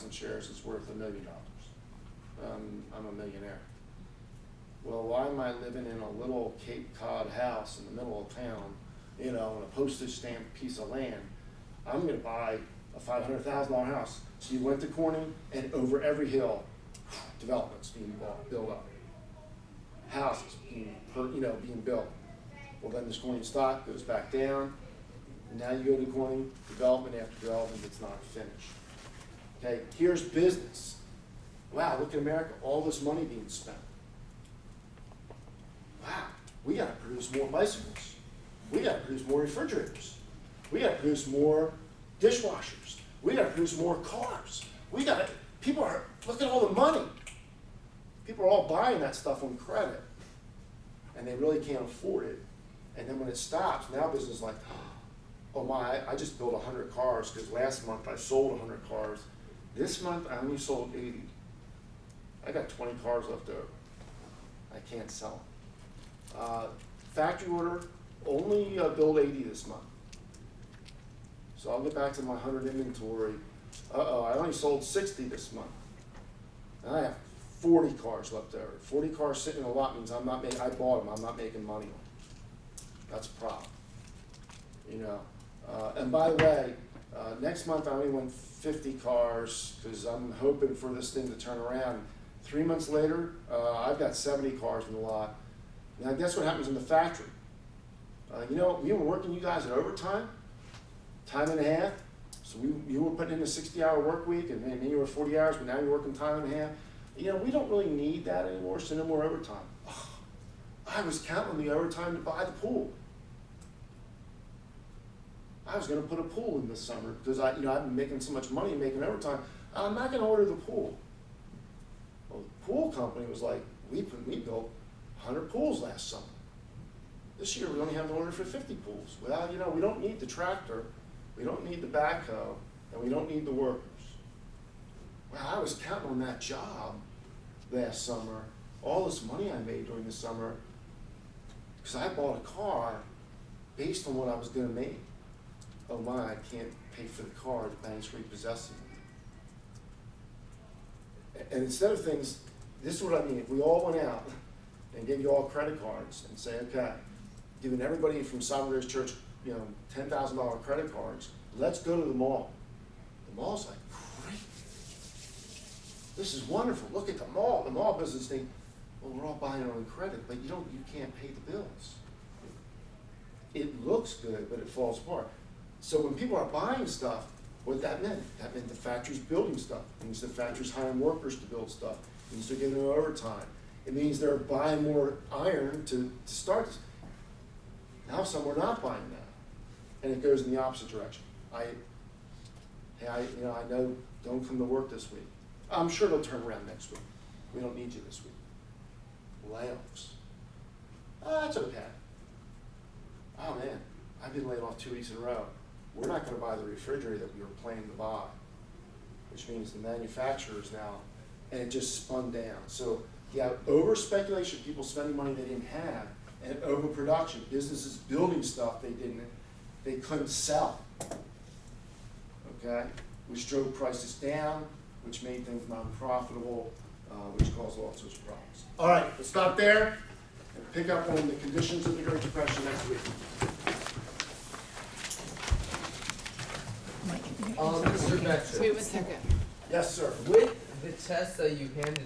100,000 shares, it's worth $1 million. I'm a millionaire. Well, why am I living in a little Cape Cod house in the middle of town, you know, on a postage stamp piece of land? I'm gonna buy a $500,000 house. So you went to Corning, and over every hill, developments being built up. Houses being built. Well, then this Corning stock goes back down. Now you go to Corning, development after development that's not finished. Okay, here's business. Wow, look at America, all this money being spent. Wow, we gotta produce more bicycles. We gotta produce more refrigerators. We gotta produce more dishwashers. We gotta produce more cars. Look at all the money. People are all buying that stuff on credit, and they really can't afford it. And then when it stops, now business is like, oh my, I just built 100 cars because last month I sold 100 cars. This month I only sold 80. I got 20 cars left over. I can't sell them. Factory order, only build 80 this month. So I'll get back to my 100 inventory. I only sold 60 this month. And I have 40 cars left over. 40 cars sitting in a lot means I bought them, I'm not making money on them. That's a problem. You know. And by the way, next month I only want 50 cars because I'm hoping for this thing to turn around. 3 months later, I've got 70 cars in the lot. Now guess what happens in the factory? We were working you guys at overtime, time and a half. So you were putting in a 60-hour work week, and then you were 40 hours, but now you're working time and a half. We don't really need that anymore, so no more overtime. Oh, I was counting on the overtime to buy the pool. I was going to put a pool in this summer because I've been making so much money making overtime. I'm not going to order the pool. Well, the pool company was like, we built 100 pools last summer. This year we only have to order for 50 pools. Well, we don't need the tractor, we don't need the backhoe, and we don't need the workers. Well, I was counting on that job last summer, all this money I made during the summer, because I bought a car based on what I was going to make. Oh my, I can't pay for the car, the bank's repossessing me. And instead of things, this is what I mean, if we all went out and gave you all credit cards and say, okay, giving everybody from Sovereign Grace Church, $10,000 credit cards, let's go to the mall. The mall's like, great. This is wonderful. Look at the mall business thing. Well, we're all buying it on credit, but you can't pay the bills. It looks good, but it falls apart. So when people are buying stuff, what that meant the factory's building stuff. It means the factory's hiring workers to build stuff. It means they're giving them overtime. It means they're buying more iron to start this. Now some are not buying that, and it goes in the opposite direction. I know, don't come to work this week. I'm sure it'll turn around next week. We don't need you this week. Layoffs. That's okay. Oh man, I've been laid off 2 weeks in a row. We're not going to buy the refrigerator that we were planning to buy, which means the manufacturers now, and it just spun down. So you have over-speculation, people spending money they didn't have, and overproduction, businesses building stuff they couldn't sell, okay? Which drove prices down, which made things non-profitable, which caused all sorts of problems. All right, we'll stop there and pick up on the conditions of the Great Depression next week. Mr. Boettcher, Wait 1 second. Yes, sir. with the test that you handed out.